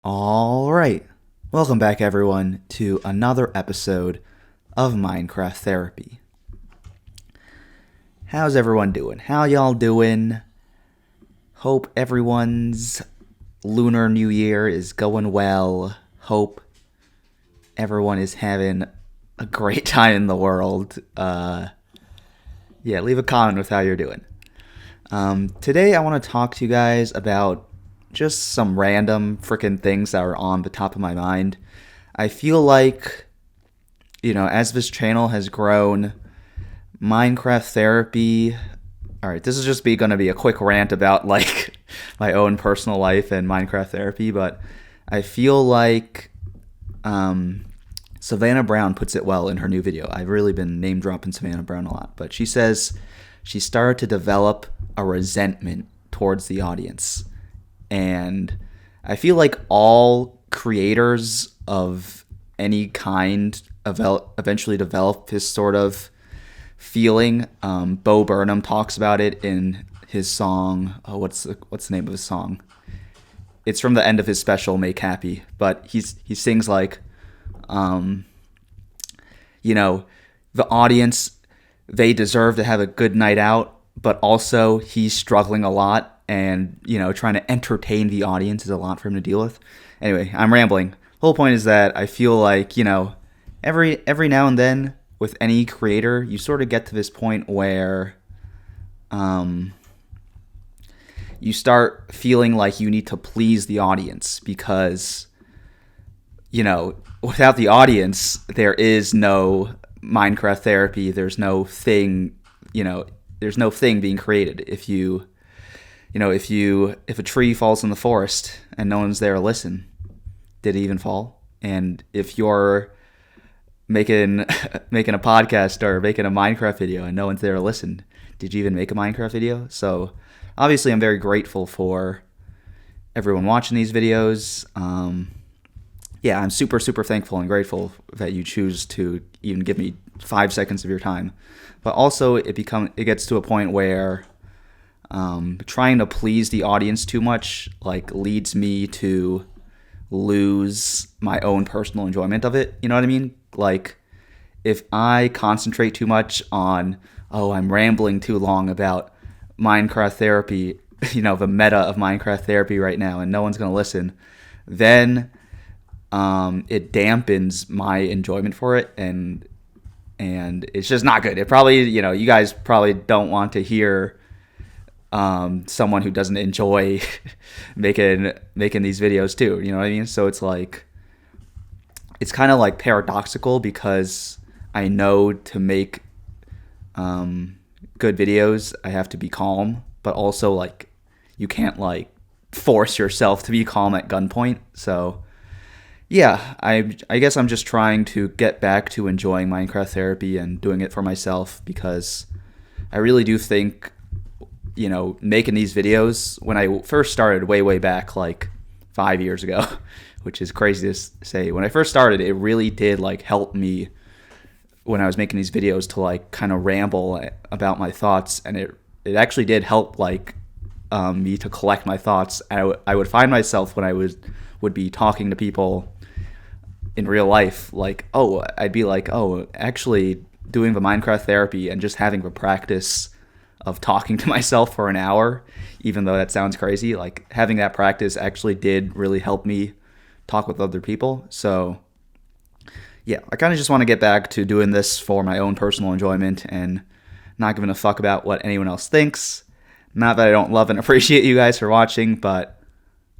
All right. Welcome back, everyone, to another episode of Minecraft Therapy. How's everyone doing? How y'all doing? Hope everyone's Lunar New Year is going well. Hope everyone is having a great time in the world. Leave a comment with how you're doing. Today, I want to talk to you guys about just some random freaking things that are on the top of my mind. I feel like, as this channel has grown, Minecraft Therapy. All right, this is just going to be a quick rant about like my own personal life and Minecraft Therapy, but I feel like Savannah Brown puts it well in her new video. I've really been name dropping Savannah Brown a lot, but she says she started to develop a resentment towards the audience. And I feel like all creators of any kind eventually develop this sort of feeling. Bo Burnham talks about it in his song. Oh, what's the name of his song? It's from the end of his special, Make Happy. But he sings like, the audience, they deserve to have a good night out, but also he's struggling a lot. And, trying to entertain the audience is a lot for him to deal with. Anyway, I'm rambling. The whole point is that I feel like, every now and then with any creator, you sort of get to this point where you start feeling like you need to please the audience because, without the audience, there is no Minecraft Therapy. There's no thing, there's no thing being created. If a tree falls in the forest and no one's there to listen, did it even fall? And if you're making a podcast or making a Minecraft video and no one's there to listen, did you even make a Minecraft video? So obviously I'm very grateful for everyone watching these videos. I'm super, super thankful and grateful that you choose to even give me 5 seconds of your time. But also it gets to a point where trying to please the audience too much leads me to lose my own personal enjoyment of it. You know what I mean? Like if I concentrate too much on, I'm rambling too long about Minecraft Therapy, the meta of Minecraft Therapy right now, and no one's going to listen, then it dampens my enjoyment for it, and it's just not good. It probably, you guys probably don't want to hear someone who doesn't enjoy making these videos too, you know what I mean? So it's like, it's kind of like paradoxical because I know to make good videos I have to be calm, but also like you can't like force yourself to be calm at gunpoint. So yeah, I guess I'm just trying to get back to enjoying Minecraft Therapy and doing it for myself because I really do think making these videos, when I first started way back, like 5 years ago, which is crazy to say. When I first started, it really did like help me when I was making these videos to like kind of ramble about my thoughts. And it actually did help like me to collect my thoughts. I would find myself when I would be talking to people in real life, like, I'd be like, actually doing the Minecraft Therapy and just having the practice of talking to myself for an hour, even though that sounds crazy, like having that practice actually did really help me talk with other people. So yeah, I kind of just want to get back to doing this for my own personal enjoyment and not giving a fuck about what anyone else thinks. Not that I don't love and appreciate you guys for watching, but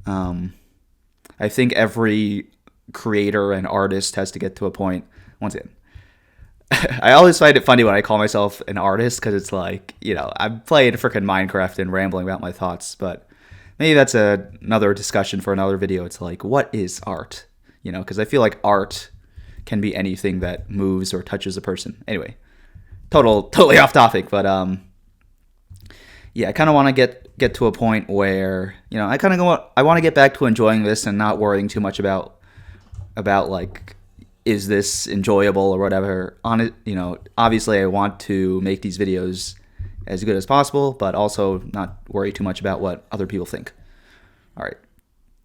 I think every creator and artist has to get to a point, once again, I always find it funny when I call myself an artist because it's like, I'm playing freaking Minecraft and rambling about my thoughts, but maybe that's another discussion for another video. It's like, what is art? Because I feel like art can be anything that moves or touches a person. Anyway, totally off topic, but I kind of want to get to a point where, I want to get back to enjoying this and not worrying too much about like, is this enjoyable or whatever. On it, obviously I want to make these videos as good as possible, but also not worry too much about what other people think. All right.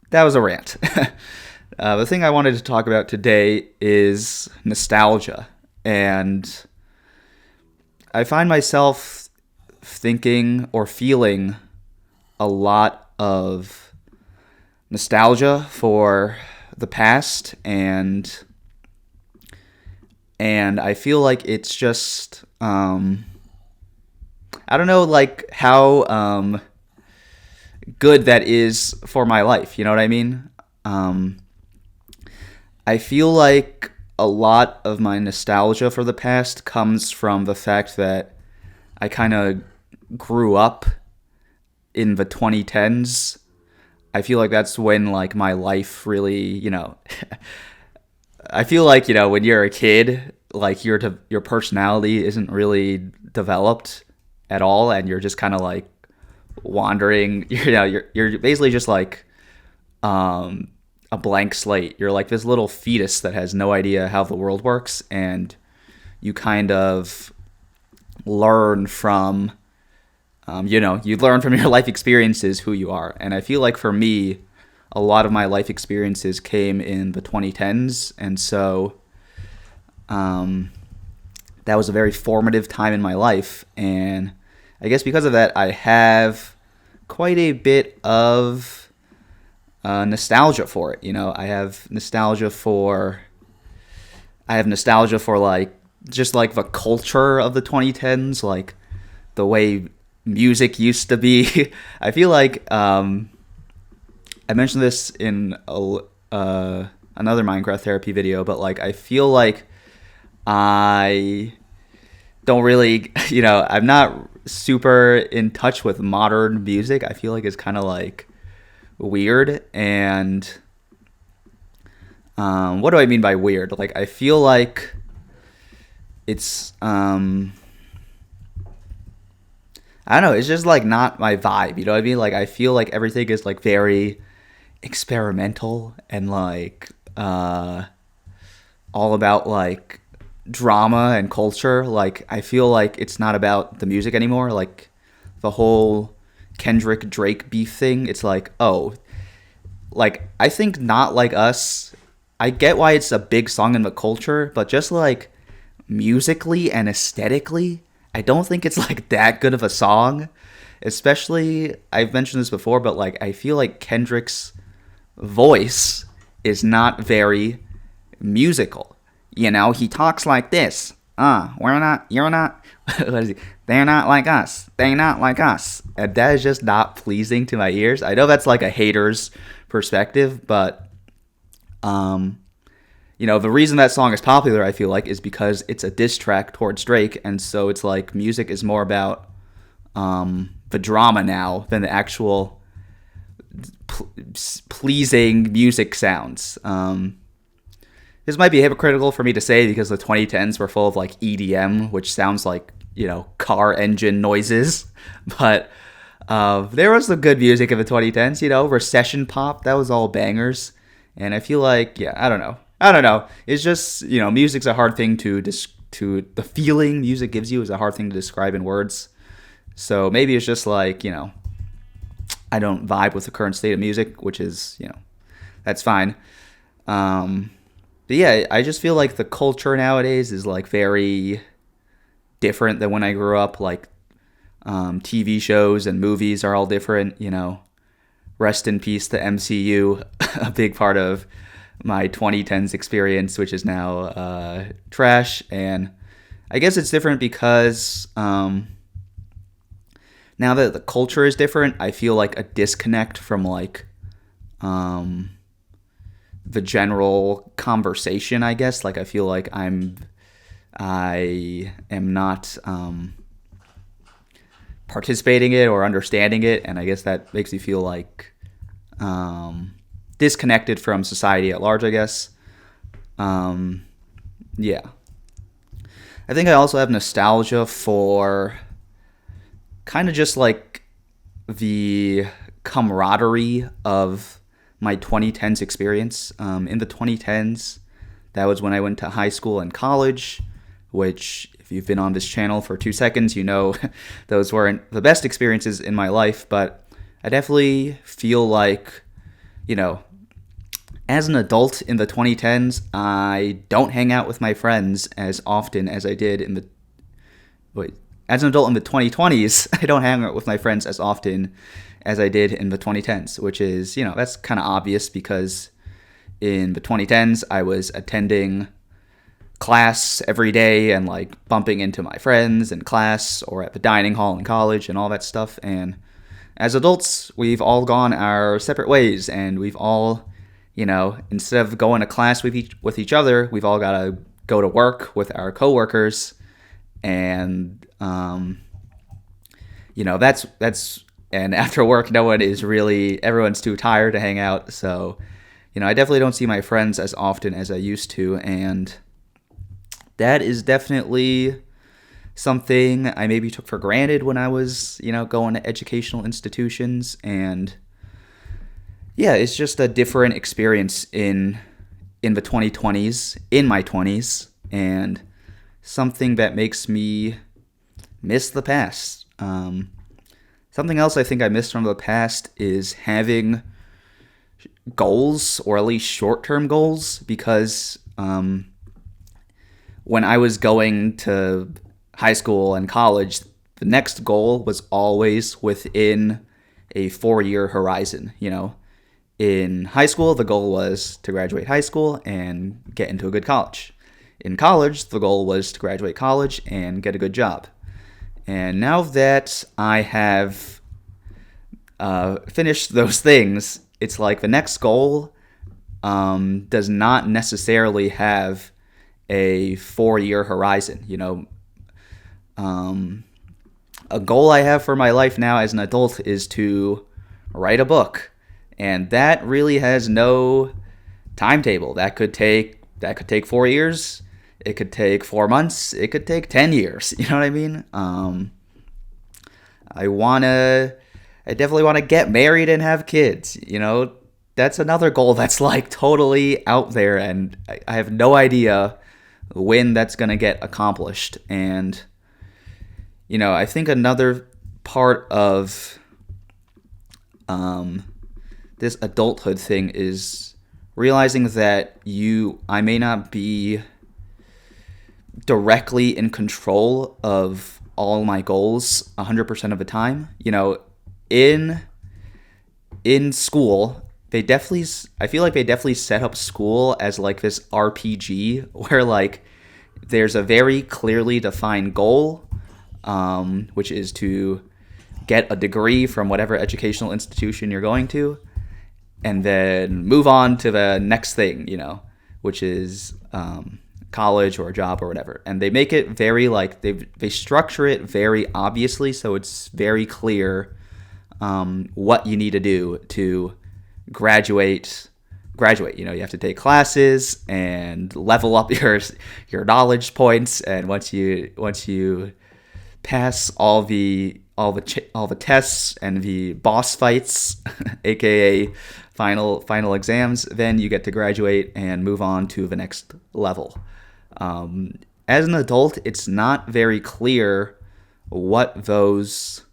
that was a rant. The thing I wanted to talk about today is nostalgia. And I find myself thinking or feeling a lot of nostalgia for the past, and I feel like it's just I don't know, like how good that is for my life. You know what I mean? I feel like a lot of my nostalgia for the past comes from the fact that I kind of grew up in the 2010s. I feel like that's when like my life really, I feel like, when you're a kid, like your personality isn't really developed at all, and you're just kind of like wandering. You're basically just like a blank slate. You're like this little fetus that has no idea how the world works, and you kind of learn from you learn from your life experiences who you are. And I feel like for me, a lot of my life experiences came in the 2010s, and so that was a very formative time in my life. And I guess because of that, I have quite a bit of nostalgia for it. I have nostalgia for like just like the culture of the 2010s, like the way music used to be. I feel like I mentioned this in another Minecraft therapy video, but like I feel like I don't really, I'm not super in touch with modern music. I feel like it's kind of like weird. And what do I mean by weird? Like I feel like it's I don't know, it's just like not my vibe, you know what I mean? Like I feel like everything is like very experimental and like all about like drama and culture. Like I feel like it's not about the music anymore. Like the whole Kendrick Drake beef thing, it's like, oh, like I think Not Like Us, I get why it's a big song in the culture, but just like musically and aesthetically, I don't think it's like that good of a song. Especially, I've mentioned this before, but like I feel like Kendrick's voice is not very musical. He talks like this. You're not, what is he? They're not like us. They're not like us. And that is just not pleasing to my ears. I know that's like a hater's perspective, but the reason that song is popular, I feel like, is because it's a diss track towards Drake, and so it's like music is more about the drama now than the actual pleasing music sounds. This might be hypocritical for me to say because the 2010s were full of like EDM, which sounds like, car engine noises, but there was some good music in the 2010s, recession pop, that was all bangers. And I feel like, I don't know. It's just, music's a hard thing the feeling music gives you is a hard thing to describe in words. So maybe it's just like, I don't vibe with the current state of music, which is, that's fine. But yeah, I just feel like the culture nowadays is like very different than when I grew up. Like TV shows and movies are all different, Rest in peace to MCU, a big part of my 2010s experience, which is now trash. And I guess it's different because now that the culture is different, I feel like a disconnect from like the general conversation, I guess. Like I feel like I am not participating in it or understanding it, and I guess that makes me feel like disconnected from society at large, I guess. Yeah. I think I also have nostalgia for kind of just like the camaraderie of my 2010s experience. In the 2010s, that was when I went to high school and college, which if you've been on this channel for 2 seconds, those weren't the best experiences in my life, but I definitely feel like you know, as an adult in the 2010s, I don't hang out with my friends as often as I did in the wait. As an adult in the 2020s, I don't hang out with my friends as often as I did in the 2010s, which is, that's kind of obvious because in the 2010s, I was attending class every day and like bumping into my friends in class or at the dining hall in college and all that stuff. And as adults, we've all gone our separate ways, and we've all, instead of going to class with each other, we've all got to go to work with our coworkers. And that's and after work, everyone's too tired to hang out. So, I definitely don't see my friends as often as I used to, and that is definitely something I maybe took for granted when I was, going to educational institutions. And yeah, it's just a different experience in the 2020s, in my 20s, and something that makes me miss the past. Something else I think I miss from the past is having goals, or at least short-term goals, because when I was going to high school and college, the next goal was always within a 4-year horizon. In high school, the goal was to graduate high school and get into a good college. In college, the goal was to graduate college and get a good job. And now that I have finished those things, it's like the next goal does not necessarily have a 4-year horizon. A goal I have for my life now as an adult is to write a book, and that really has no timetable. That could take 4 years. It could take 4 months. It could take 10 years. You know what I mean? I definitely want to get married and have kids. That's another goal that's like totally out there, and I have no idea when that's going to get accomplished. And, I think another part of this adulthood thing is realizing that I may not be directly in control of all my goals 100% of the time. In school, I feel like they definitely set up school as like this RPG where like there's a very clearly defined goal, which is to get a degree from whatever educational institution you're going to, and then move on to the next thing, which is college or a job or whatever. And they make it very like they structure it very obviously, so it's very clear what you need to do to graduate. You have to take classes and level up your knowledge points, and once you pass all the tests and the boss fights, aka final exams, then you get to graduate and move on to the next level. As an adult, it's not very clear what those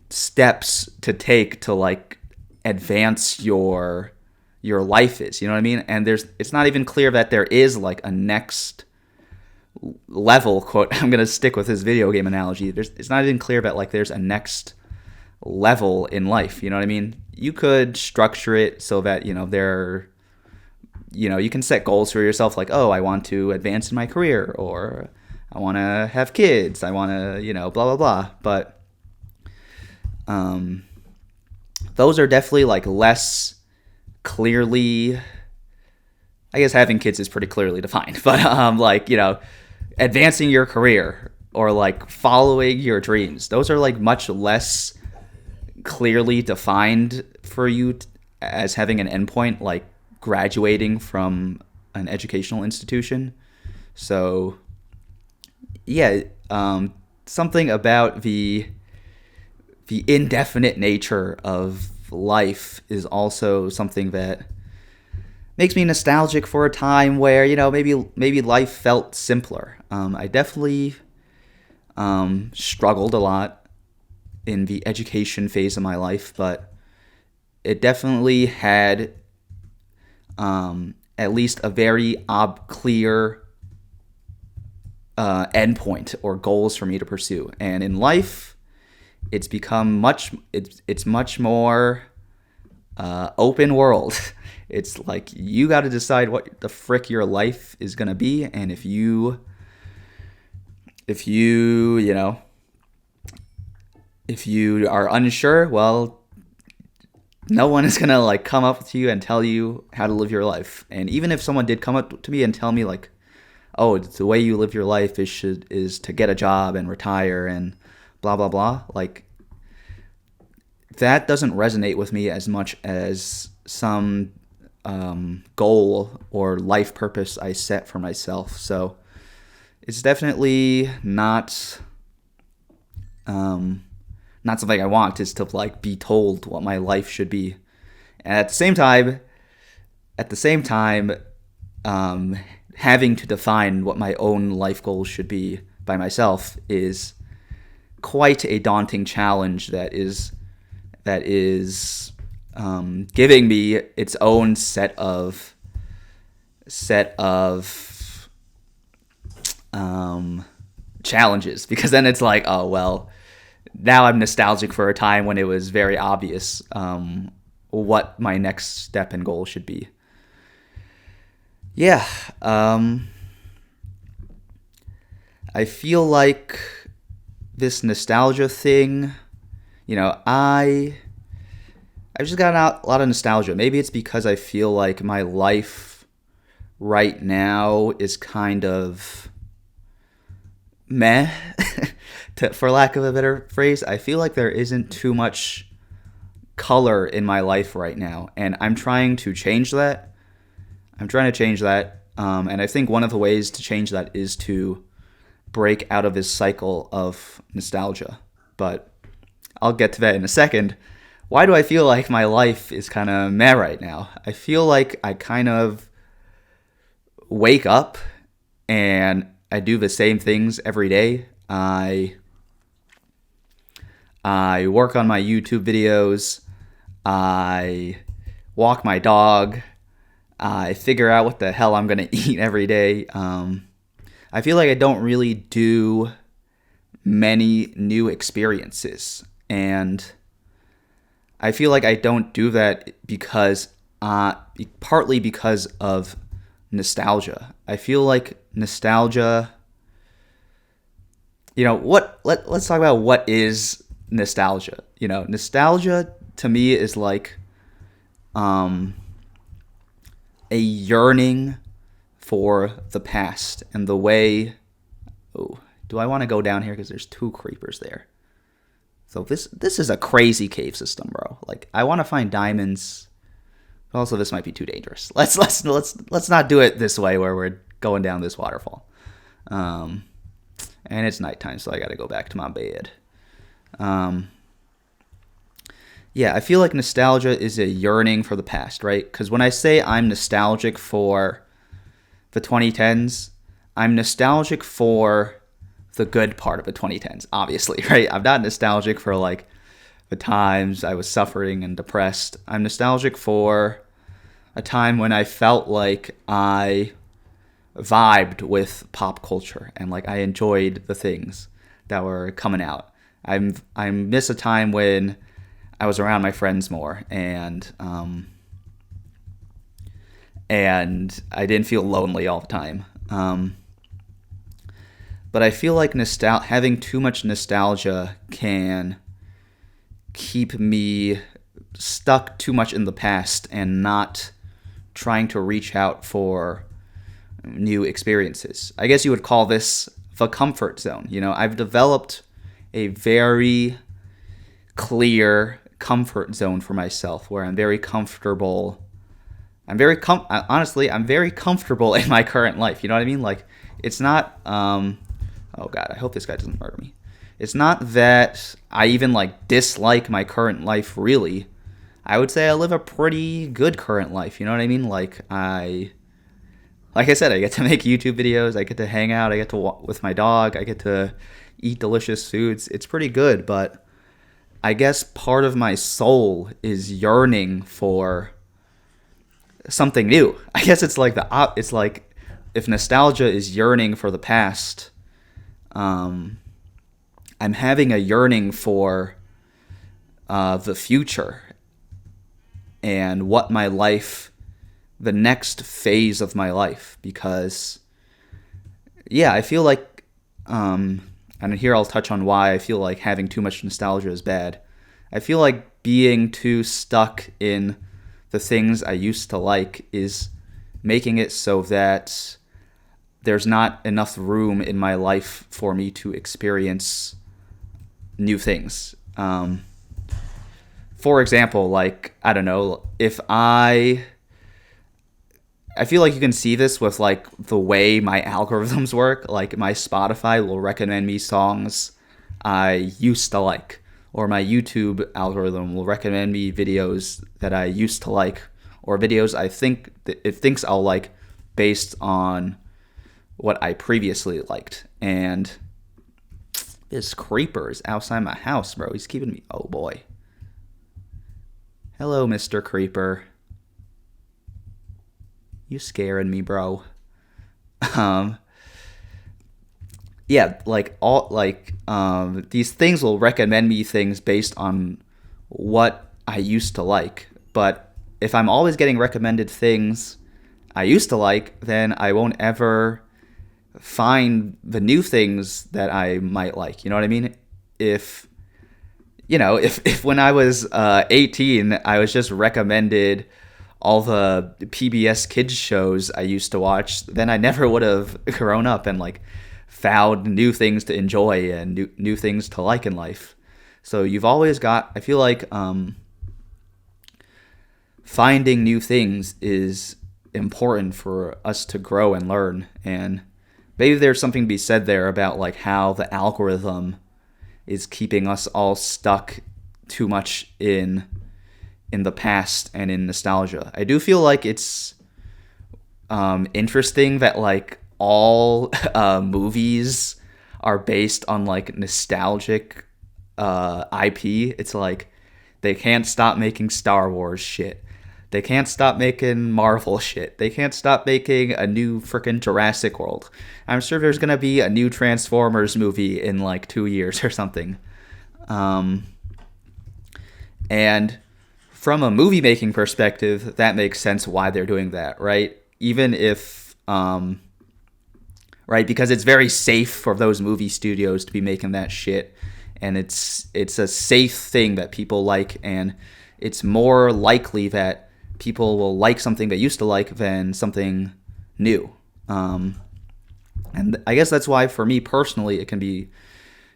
steps to take to like advance your life is. You know what I mean? And it's not even clear that there is like a next level, quote, I'm going to stick with this video game analogy. It's not even clear that like there's a next level in life. You know what I mean? You could structure it so that, you can set goals for yourself, like, oh, I want to advance in my career, or I want to have kids, I want to, blah, blah, blah. But those are definitely like less clearly, I guess having kids is pretty clearly defined, but advancing your career or like following your dreams, those are like much less clearly defined for you as having an endpoint, like graduating from an educational institution. So yeah, something about the indefinite nature of life is also something that makes me nostalgic for a time where, maybe life felt simpler. I definitely struggled a lot in the education phase of my life, but it definitely had at least a very clear endpoint or goals for me to pursue. And in life, it's become it's much more open world. It's like you got to decide what the frick your life is gonna be, and if you are unsure, well, no one is gonna like come up to you and tell you how to live your life. And even if someone did come up to me and tell me like, oh, the way you live your life is to get a job and retire and blah blah blah, like that doesn't resonate with me as much as some goal or life purpose I set for myself. So it's definitely not something I want, is to like be told what my life should be. And at the same time, having to define what my own life goals should be by myself is quite a daunting challenge that is giving me its own set of challenges, because then it's like, oh well, now I'm nostalgic for a time when it was very obvious what my next step and goal should be. Yeah, I feel like this nostalgia thing, I've just got a lot of nostalgia. Maybe it's because I feel like my life right now is kind of meh, for lack of a better phrase. I feel like there isn't too much color in my life right now, and I'm trying to change that. And I think one of the ways to change that is to break out of this cycle of nostalgia. But I'll get to that in a second. Why do I feel like my life is kind of meh right now? I feel like I kind of wake up and I do the same things every day. I work on my YouTube videos. I walk my dog. I figure out what the hell I'm going to eat every day. I feel like I don't really do many new experiences. And I feel like I don't do that partly because of nostalgia. I feel like nostalgia, let's talk about what is nostalgia. Nostalgia to me is like a yearning for the past and the way. Oh, do I want to go down here because there's two creepers there? So this is a crazy cave system, bro. Like, I want to find diamonds. Also, this might be too dangerous. Let's not do it this way where we're going down this waterfall. And it's nighttime, so I got to go back to my bed. Yeah, I feel like nostalgia is a yearning for the past, right? Because when I say I'm nostalgic for the 2010s, I'm nostalgic for the good part of the 2010s, obviously, right? I'm not nostalgic for like the times I was suffering and depressed. I'm nostalgic for a time when I felt like I vibed with pop culture and like I enjoyed the things that were coming out. I miss a time when I was around my friends more and I didn't feel lonely all the time. But I feel like having too much nostalgia can keep me stuck too much in the past and not trying to reach out for new experiences. I guess you would call this the comfort zone. I've developed a very clear comfort zone for myself where I'm very comfortable. Honestly, I'm very comfortable in my current life. You know what I mean? Like, it's not, oh God, I hope this guy doesn't murder me. It's not that I even like dislike my current life, really. I would say I live a pretty good current life. You know what I mean? Like I said, I get to make YouTube videos. I get to hang out. I get to walk with my dog. I get to eat delicious foods. It's pretty good, but I guess part of my soul is yearning for something new. I guess it's like it's like if nostalgia is yearning for the past, I'm having a yearning for the future and what my life, the next phase of my life, because yeah, I feel like, and here I'll touch on why I feel like having too much nostalgia is bad. I feel like being too stuck in the things I used to like is making it so that there's not enough room in my life for me to experience new things. For example, like, I don't know, if I feel like you can see this with like the way my algorithms work. Like my Spotify will recommend me songs I used to like, or my YouTube algorithm will recommend me videos that I used to like, or videos I think that it thinks I'll like based on what I previously liked. And this creeper is outside my house, bro. He's keeping me. Oh boy. Hello, Mr. Creeper. You scaring me, bro. Yeah, like these things will recommend me things based on what I used to like. But if I'm always getting recommended things I used to like, then I won't ever find the new things that I might like. You know what I mean? If when I was 18, I was just recommended all the PBS kids shows I used to watch, then I never would have grown up and like found new things to enjoy and new things to like in life. So you've always got, I feel like finding new things is important for us to grow and learn. And maybe there's something to be said there about like how the algorithm is keeping us all stuck too much in the past and in nostalgia. I do feel like it's interesting that like all movies are based on like nostalgic IP. It's like they can't stop making Star Wars shit. They can't stop making Marvel shit. They can't stop making a new freaking Jurassic World. I'm sure there's gonna be a new Transformers movie in like 2 years or something. And from a movie making perspective, that makes sense why they're doing that, right? Even if, right, because it's very safe for those movie studios to be making that shit, and it's a safe thing that people like, and it's more likely that people will like something they used to like than something new. And I guess that's why, for me personally, it can be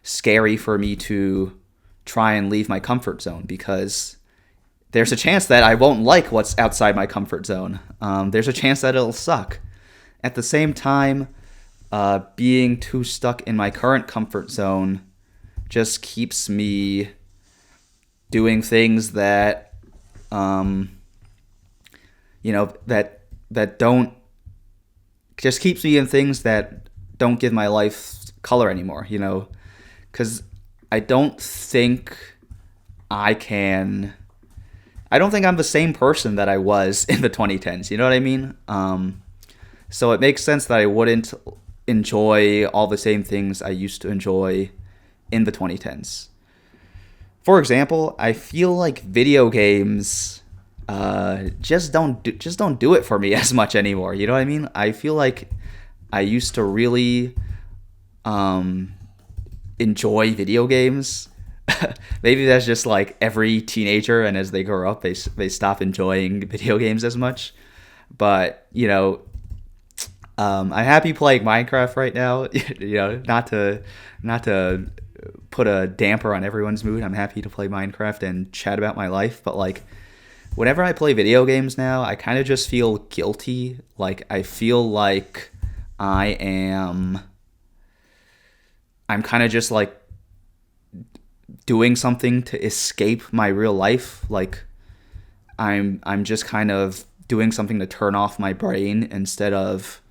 scary for me to try and leave my comfort zone, because there's a chance that I won't like what's outside my comfort zone. There's a chance that it'll suck. At the same time, being too stuck in my current comfort zone just keeps me doing things that, that don't, just keeps me in things that don't give my life color anymore, because I don't think I'm the same person that I was in the 2010s. You know what I mean? So it makes sense that I wouldn't enjoy all the same things I used to enjoy in the 2010s. For example, I feel like video games just don't do it for me as much anymore. You know what I mean? I feel like I used to really enjoy video games. Maybe that's just like every teenager, and as they grow up, they stop enjoying video games as much. But I'm happy playing Minecraft right now. Not to put a damper on everyone's mood. I'm happy to play Minecraft and chat about my life. But like, whenever I play video games now, I kind of just feel guilty. Like I feel like I'm kind of just like doing something to escape my real life. Like I'm just kind of doing something to turn off my brain instead of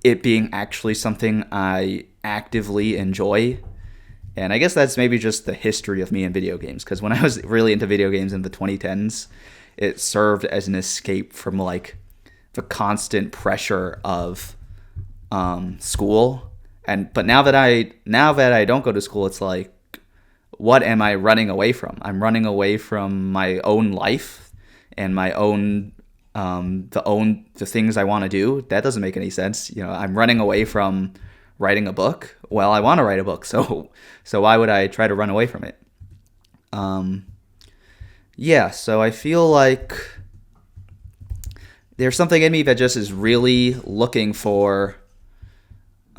it being actually something I actively enjoy. And I guess that's maybe just the history of me in video games. Because when I was really into video games in the 2010s, it served as an escape from like the constant pressure of school. But now that I don't go to school, it's like, what am I running away from? I'm running away from my own life and my own the things I want to do. That doesn't make any sense. I'm running away from writing a book. Well, I want to write a book, so why would I try to run away from it? Yeah, so I feel like there's something in me that just is really looking for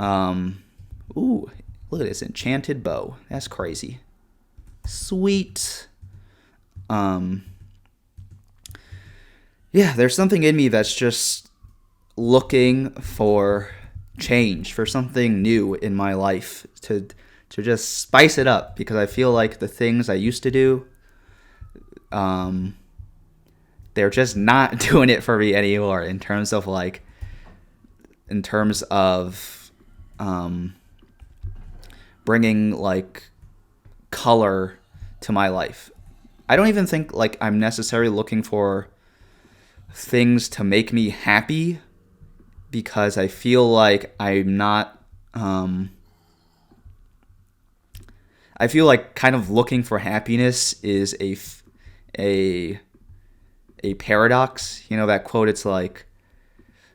ooh, look at this enchanted bow. That's crazy. Sweet. Yeah, there's something in me that's just looking for change, for something new in my life to just spice it up, because I feel like the things I used to do, they're just not doing it for me anymore in terms of bringing like color to my life. I don't even think like I'm necessarily looking for things to make me happy, because I feel like I'm not I feel like kind of looking for happiness is a paradox. That quote, it's like,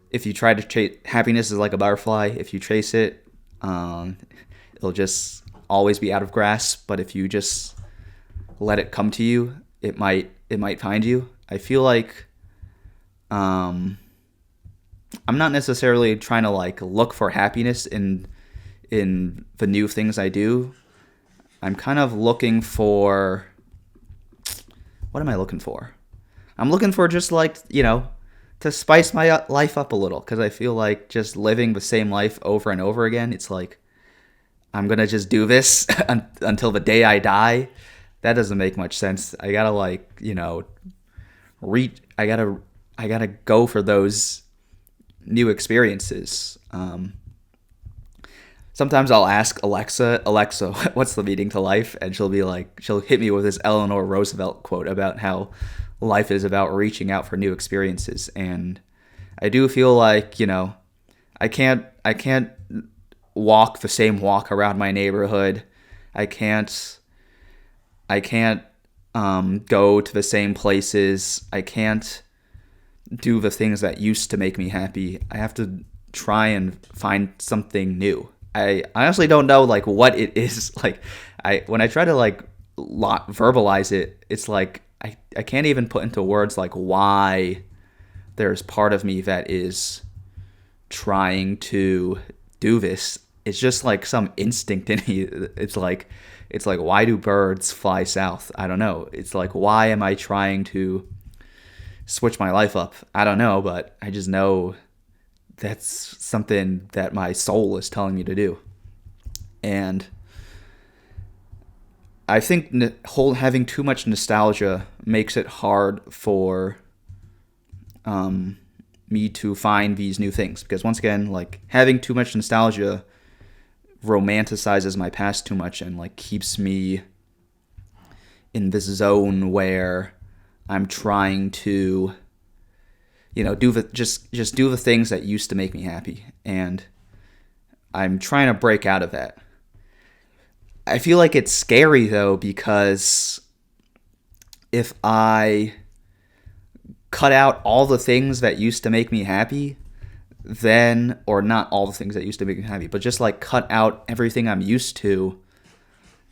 if you try to chase happiness is like a butterfly. If you chase it, it'll just always be out of grasp. But if you just let it come to you, it might find you. I feel like I'm not necessarily trying to like look for happiness in the new things I do. I'm kind of looking for, what am I looking for? I'm looking for just like, to spice my life up a little, because I feel like just living the same life over and over again, it's like, I'm going to just do this until the day I die. That doesn't make much sense. I got to like, I got to go for those new experiences. Sometimes I'll ask Alexa, what's the meaning to life? And she'll hit me with this Eleanor Roosevelt quote about how life is about reaching out for new experiences. And I do feel like, I can't walk the same walk around my neighborhood. I can't go to the same places. I can't do the things that used to make me happy. I have to try and find something new. I honestly don't know like what it is. Like when I try to like verbalize it, it's like I can't even put into words like why there's part of me that is trying to do this. It's just like some instinct in me. It's like why do birds fly south? I don't know. It's like, why am I trying to switch my life up? I don't know, but I just know that's something that my soul is telling me to do. And I think having too much nostalgia makes it hard for me to find these new things, because once again, like having too much nostalgia romanticizes my past too much and like keeps me in this zone where I'm trying to do the things that used to make me happy, and I'm trying to break out of that. I feel like it's scary though, because if I cut out all the things that used to make me happy, then, or not all the things that used to make me happy, but just like cut out everything I'm used to,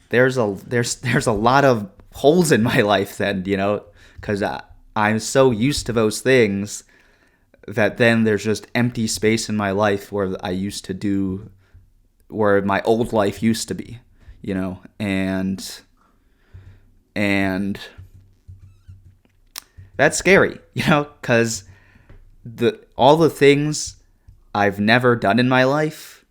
there's a lot of holes in my life then, because I'm so used to those things that then there's just empty space in my life where where my old life used to be, and that's scary, because all the things I've never done in my life,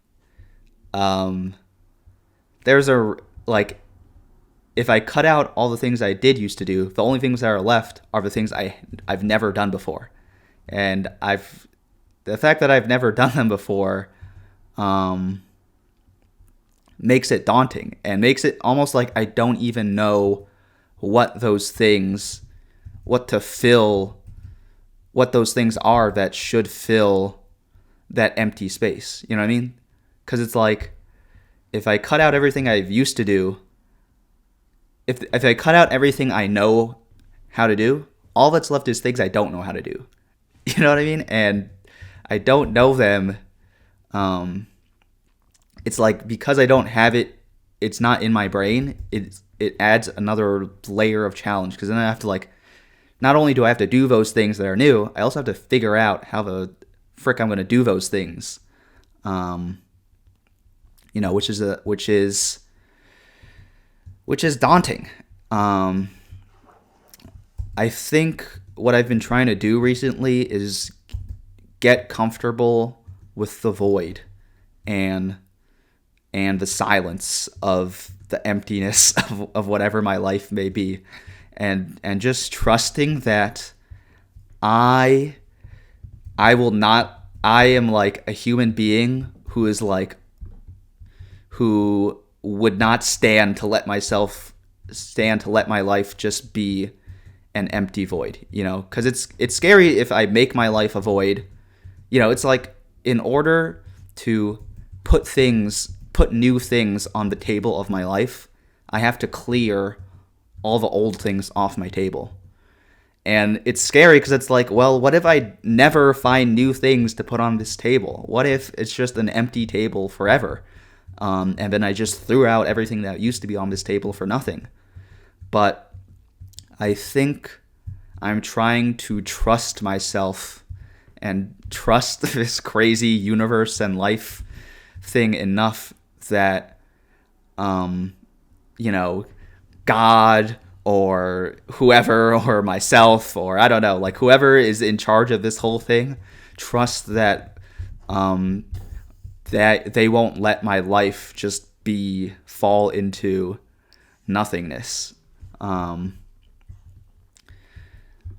if I cut out all the things I did used to do, the only things that are left are the things I've never done before. And the fact that I've never done them before, makes it daunting and makes it almost like I don't even know what those things, what to fill, what those things are that should fill that empty space. You know what I mean? Because it's like, if I cut out everything I've used to do, if I cut out everything I know how to do, all that's left is things I don't know how to do. You know what I mean? And I don't know them. It's like, because I don't have it, it's not in my brain. It adds another layer of challenge, because then I have to, like, not only do I have to do those things that are new, I also have to figure out how the frick I'm going to do those things. Which is daunting. I think what I've been trying to do recently is get comfortable with the void and the silence of the emptiness of whatever my life may be, and just trusting that I am like a human being who would not stand to let my life just be an empty void, because it's scary if I make my life a void. It's like, in order to put new things on the table of my life, I have to clear all the old things off my table. And it's scary because it's like, well, what if I never find new things to put on this table? What if it's just an empty table forever? And then I just threw out everything that used to be on this table for nothing. But I think I'm trying to trust myself and trust this crazy universe and life thing enough that, God or whoever, or myself, or I don't know, like whoever is in charge of this whole thing, trust that that they won't let my life just fall into nothingness.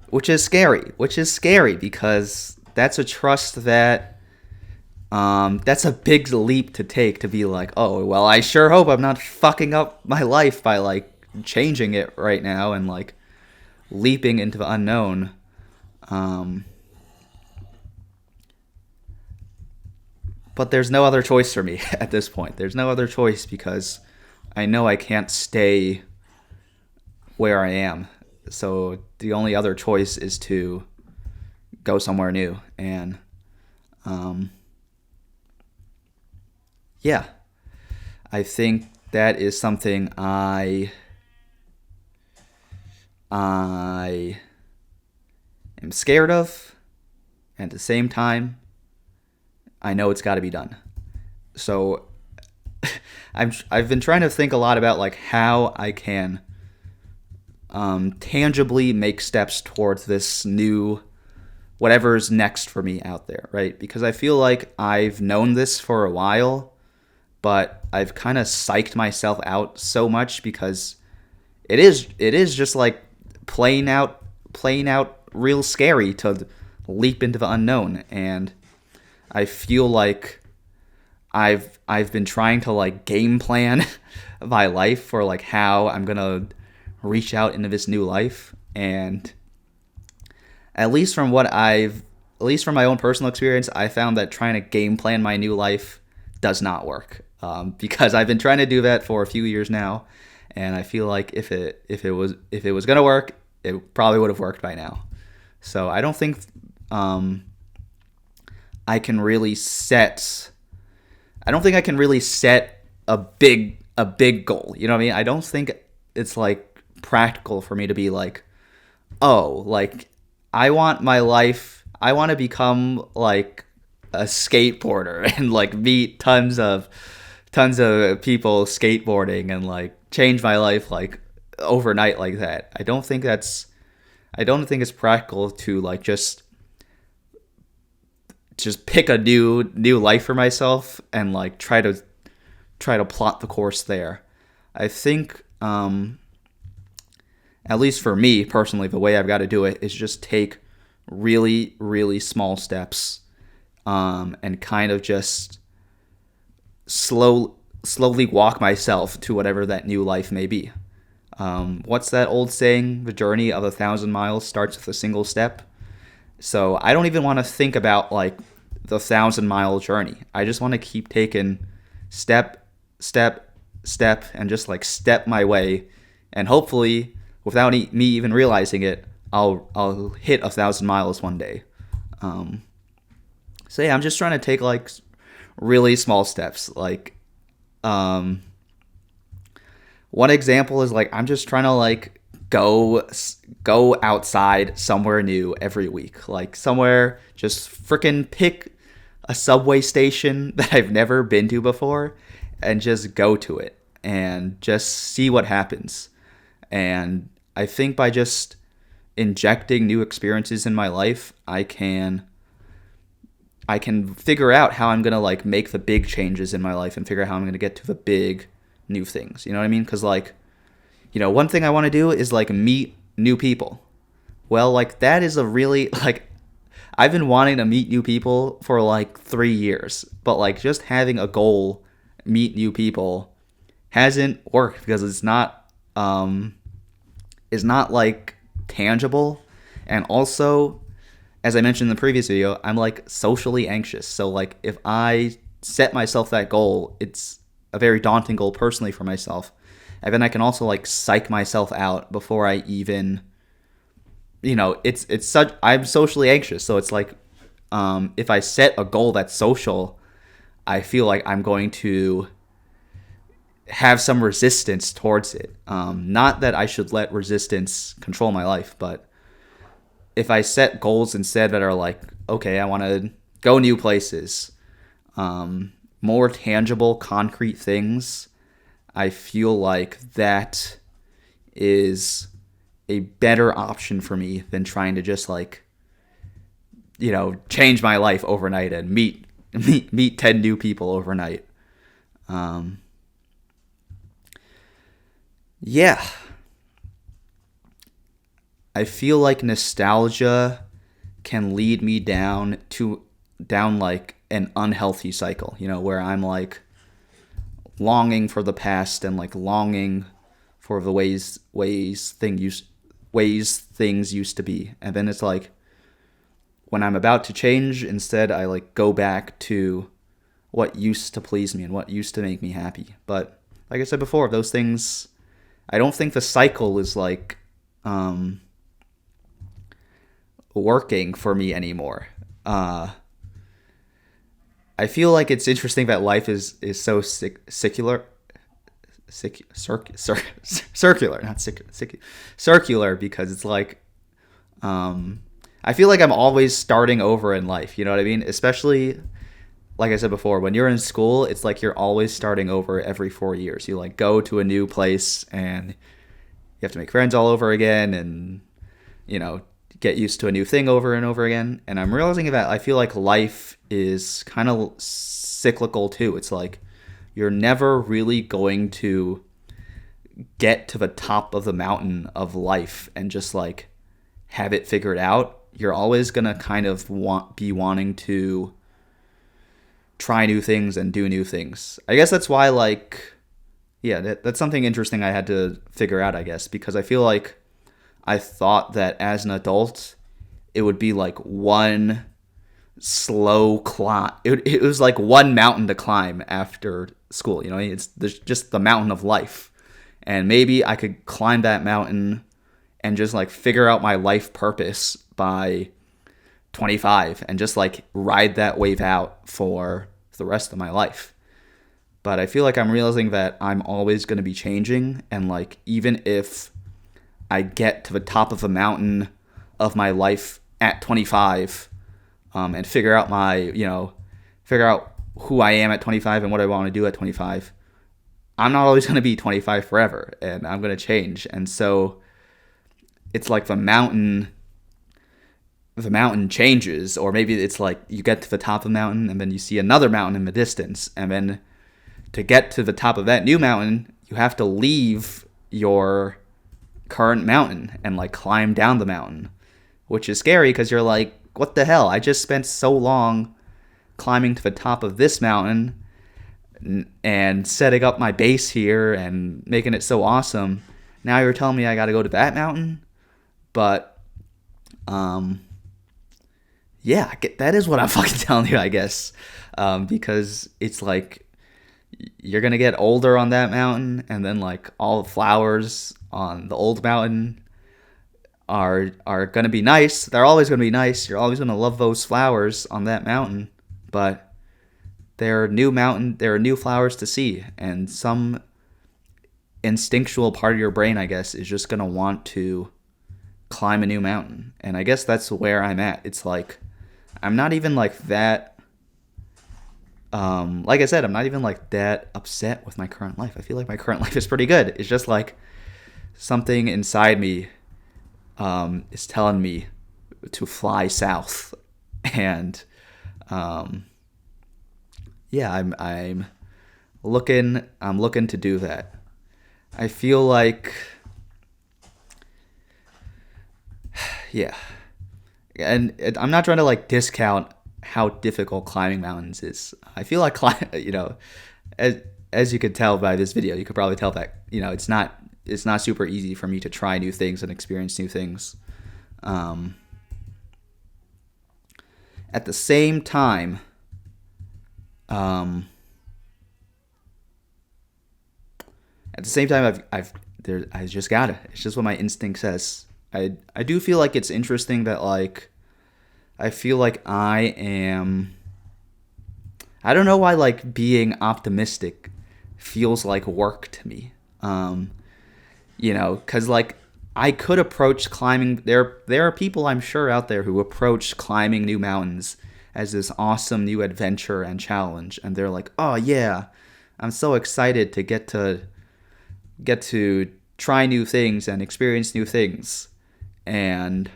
Which is scary because that's a trust that that's a big leap to take, to be like, oh, well, I sure hope I'm not fucking up my life by like changing it right now and like leaping into the unknown. But there's no other choice for me at this point. There's no other choice, because I know I can't stay where I am. So the only other choice is to go somewhere new. And I think that is something I am scared of, and at the same time, I know it's got to be done. So I've been trying to think a lot about like how I can tangibly make steps towards this new whatever's next for me out there, right? Because I feel like I've known this for a while, but I've kind of psyched myself out so much, because it is just like playing out real scary to leap into the unknown. And I feel like I've been trying to like game plan my life for like how I'm gonna reach out into this new life. And at least from my own personal experience, I found that trying to game plan my new life does not work, because I've been trying to do that for a few years now, and I feel like if it was gonna work, it probably would have worked by now. So I don't think I can really set a big goal. You know what I mean? I don't think it's like practical for me to be like, oh, like I want to become like a skateboarder and like meet tons of people skateboarding and like change my life like overnight like that. I don't think it's practical to like just pick a new life for myself and like try to plot the course there. I think at least for me personally, the way I've got to do it is just take really, really small steps, and kind of just slowly walk myself to whatever that new life may be. What's that old saying? The journey of 1,000 miles starts with a single step. So I don't even want to think about like the 1,000 mile journey. I just want to keep taking step, step, step, and just like step my way, and hopefully, without me even realizing it, I'll hit 1,000 miles one day. So yeah, I'm just trying to take like really small steps. Like, one example is like I'm just trying to like go outside somewhere new every week. Like somewhere, just freaking pick a subway station that I've never been to before and just go to it and just see what happens. And I think by just injecting new experiences in my life, I can figure out how I'm going to like make the big changes in my life and figure out how I'm going to get to the big new things. You know what I mean? Cuz like, one thing I want to do is like meet new people. Well, like that is a really like I've been wanting to meet new people for like 3 years, but like just having a goal, meet new people, hasn't worked because it's not like tangible. And also, as I mentioned in the previous video, I'm like socially anxious. So like if I set myself that goal, it's a very daunting goal personally for myself. And then I can also like psych myself out before I even, it's such, I'm socially anxious. So it's like, if I set a goal that's social, I feel like I'm going to have some resistance towards it. Not that I should let resistance control my life, but if I set goals instead that are like, okay, I want to go new places, more tangible, concrete things, I feel like that is a better option for me than trying to just like, change my life overnight and meet 10 new people overnight. Yeah. I feel like nostalgia can lead me down like an unhealthy cycle, where I'm like longing for the past and like longing for the ways things used to be. And then it's like when I'm about to change, instead I like go back to what used to please me and what used to make me happy. But like I said before, those things, I don't think the cycle is like working for me anymore. I feel like it's interesting that life is so circular, circular, because it's like, I feel like I'm always starting over in life. You know what I mean? Especially, like I said before, when you're in school, it's like you're always starting over every 4 years. You like go to a new place and you have to make friends all over again, and get used to a new thing over and over again. And I'm realizing that I feel like life is kind of cyclical too. It's like you're never really going to get to the top of the mountain of life and just like have it figured out. You're always going to kind of be wanting to try new things and do new things. I guess that's why like, yeah, that's something interesting I had to figure out, I guess, because I feel like I thought that as an adult, it would be like one slow climb. It was like one mountain to climb after school. There's just the mountain of life. And maybe I could climb that mountain and just like figure out my life purpose by 25 and just like ride that wave out for the rest of my life. But I feel like I'm realizing that I'm always going to be changing. And like, even if I get to the top of a mountain of my life at 25, and figure out who I am at 25 and what I want to do at 25, I'm not always going to be 25 forever, and I'm going to change. And so it's like the mountain changes, or maybe it's like you get to the top of the mountain and then you see another mountain in the distance, and then to get to the top of that new mountain, you have to leave your current mountain and like climb down the mountain, which is scary because you're like, what the hell? I just spent so long climbing to the top of this mountain. and setting up my base here and making it so awesome. Now you're telling me I got to go to that mountain, but yeah, that is what I'm fucking telling you, I guess, because it's like you're gonna get older on that mountain, and then like all the flowers on the old mountain are gonna be nice. They're always gonna be nice. You're always gonna love those flowers on that mountain, but there are new flowers to see, and some instinctual part of your brain, I guess, is just gonna want to climb a new mountain. And I guess that's where I'm at. It's like I'm not even like that. Like I said, I'm not even like that upset with my current life. I feel like my current life is pretty good. It's just like something inside me is telling me to fly south, and yeah, I'm looking to do that. I feel like, yeah, and I'm not trying to like discount how difficult climbing mountains is. I feel like as you could tell by this video, you could probably tell that it's not super easy for me to try new things and experience new things. At the same time, I just gotta. It's just what my instinct says. I do feel like it's interesting that like I feel like I am. I don't know why like being optimistic feels like work to me. Because like I could approach climbing. There are people I'm sure out there who approach climbing new mountains as this awesome new adventure and challenge, and they're like, oh yeah, I'm so excited to get to try new things and experience new things. And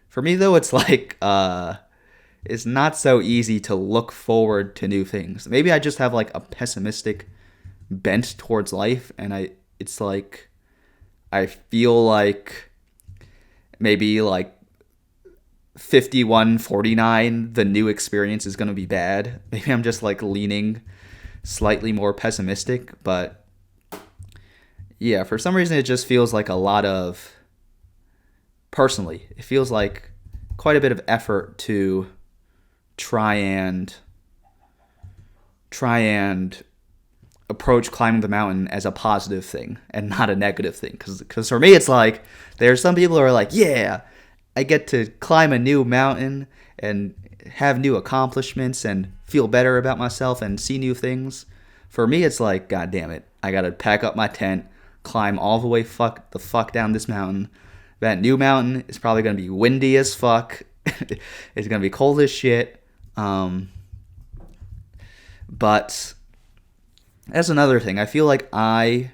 for me though, it's like it's not so easy to look forward to new things. Maybe I just have like a pessimistic bent towards life, and it's like I feel like maybe like 51-49 the new experience is going to be bad. Maybe I'm just like leaning slightly more pessimistic, but yeah, for some reason it just feels like a lot of, personally, it feels like quite a bit of effort to try and approach climbing the mountain as a positive thing and not a negative thing. Because for me, it's like there are some people who are like, yeah, I get to climb a new mountain and have new accomplishments and feel better about myself and see new things. For me, it's like, God damn it, I gotta pack up my tent, climb all the way the fuck down this mountain. That new mountain is probably gonna be windy as fuck. It's gonna be cold as shit. But that's another thing. I feel like I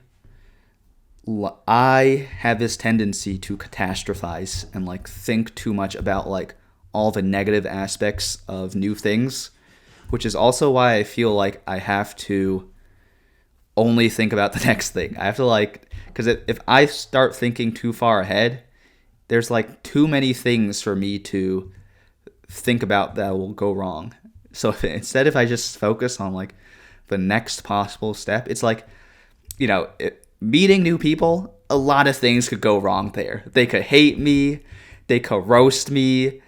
have this tendency to catastrophize and like think too much about like all the negative aspects of new things, which is also why I feel like I have to only think about the next thing. I have to like, because if I start thinking too far ahead, there's like too many things for me to think about that will go wrong. So if I just focus on like the next possible step, it's like, meeting new people, a lot of things could go wrong there. They could hate me, they could roast me,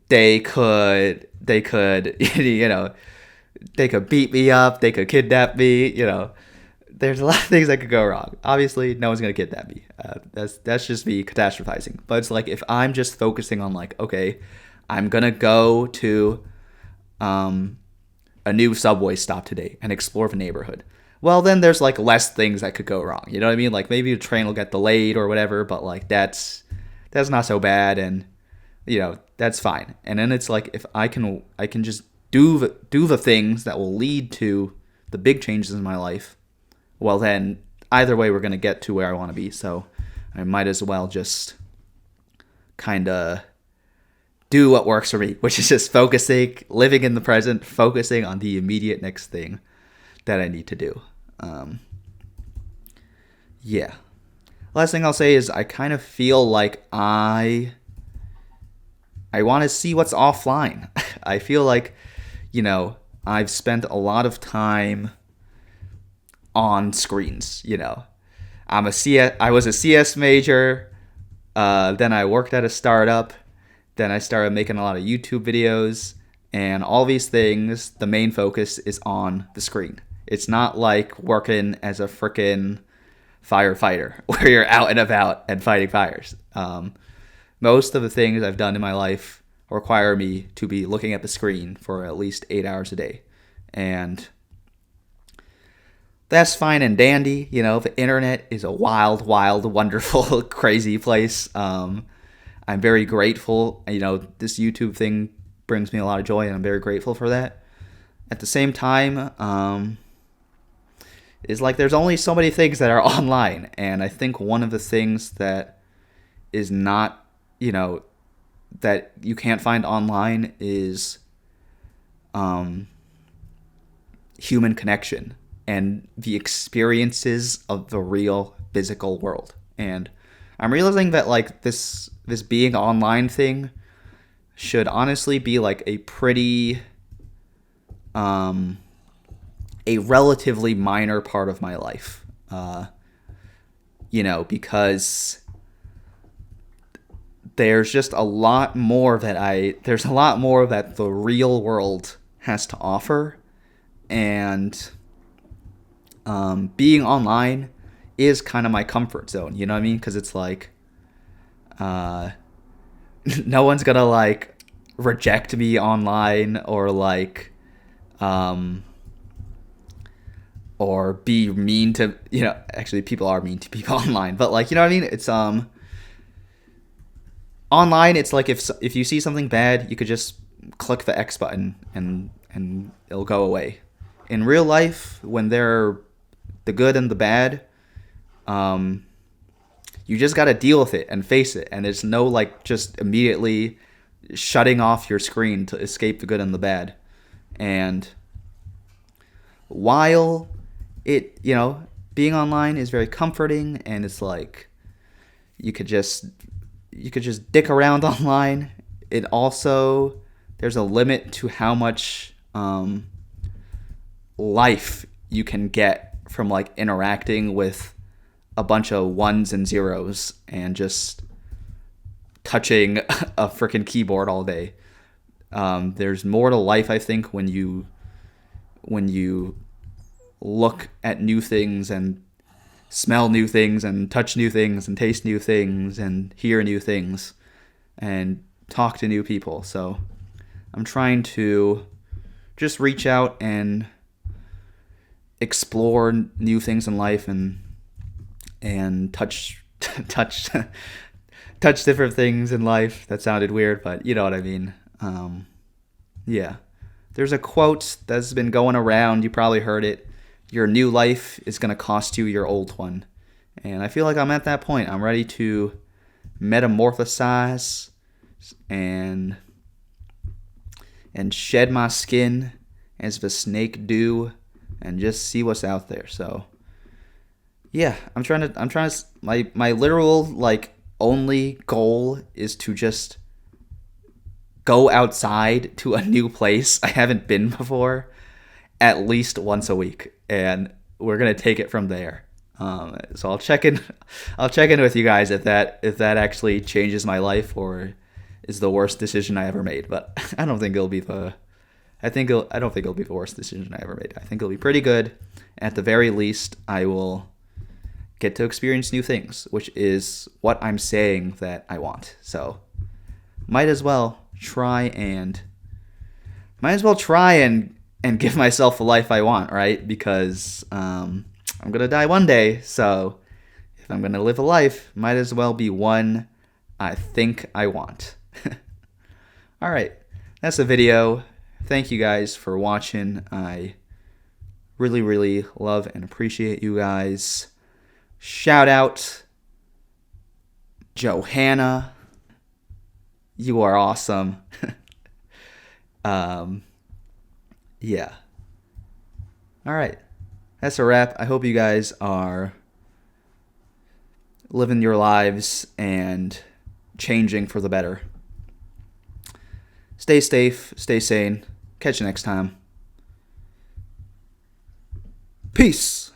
they could they could beat me up, they could kidnap me. There's a lot of things that could go wrong. Obviously, no one's gonna kidnap me. That's just me catastrophizing. But it's like if I'm just focusing on like, okay, I'm gonna go to a new subway stop today and explore the neighborhood. Well, then there's like less things that could go wrong. You know what I mean? Like maybe the train will get delayed or whatever, but like that's not so bad, and that's fine. And then it's like if I can just do the things that will lead to the big changes in my life. Well, then either way we're gonna get to where I want to be. So I might as well just kind of do what works for me, which is just living in the present, focusing on the immediate next thing that I need to do. Yeah. Last thing I'll say is I kind of feel like I want to see what's offline. I feel like, I've spent a lot of time on screens, you know. I was a CS major, then I worked at a startup, then I started making a lot of YouTube videos, and all these things, the main focus is on the screen. It's not like working as a frickin' firefighter where you're out and about and fighting fires. Most of the things I've done in my life require me to be looking at the screen for at least 8 hours a day. And that's fine and dandy. You know, the internet is a wild, wild, wonderful, crazy place. I'm very grateful. You know, this YouTube thing brings me a lot of joy, and I'm very grateful for that. At the same time, it's like there's only so many things that are online. And I think one of the things that is not, you know, that you can't find online is human connection and the experiences of the real physical world. And I'm realizing that like this being online thing should honestly be like a pretty a relatively minor part of my life. You know, because there's just a lot more that the real world has to offer. And being online is kind of my comfort zone, you know what I mean? Because it's like, no one's gonna like reject me online or like, or be mean to, you know, actually people are mean to people online, but like, you know what I mean? It's, online, it's like if you see something bad, you could just click the X button and it'll go away. In real life, when they're the good and the bad, you just got to deal with it and face it. And there's no like just immediately shutting off your screen to escape the good and the bad. And while it, you know, being online is very comforting, and it's like you could just dick around online, it also, there's a limit to how much life you can get from like interacting with a bunch of ones and zeros and just touching a freaking keyboard all day. There's more to life, I think, when you look at new things and smell new things and touch new things and taste new things and hear new things and talk to new people. So I'm trying to just reach out and explore new things in life and touch different things in life. That sounded weird, but you know what I mean. Yeah. There's a quote that's been going around. You probably heard it. Your new life is going to cost you your old one. And I feel like I'm at that point. I'm ready to metamorphosize and shed my skin as the snake do and just see what's out there. So yeah, my literal like only goal is to just go outside to a new place I haven't been before at least once a week, and we're gonna take it from there. So I'll check in with you guys if that actually changes my life or is the worst decision I ever made. But I don't think it'll be the worst decision I ever made. I think it'll be pretty good. At the very least, I will get to experience new things, which is what I'm saying that I want. So might as well try and give myself the life I want, right? Because I'm going to die one day, so if I'm going to live a life, might as well be one I think I want. All right, that's the video. Thank you guys for watching. I really, really love and appreciate you guys. Shout out Johanna. You are awesome. Yeah. All right. That's a wrap. I hope you guys are living your lives and changing for the better. Stay safe, stay sane. Catch you next time. Peace.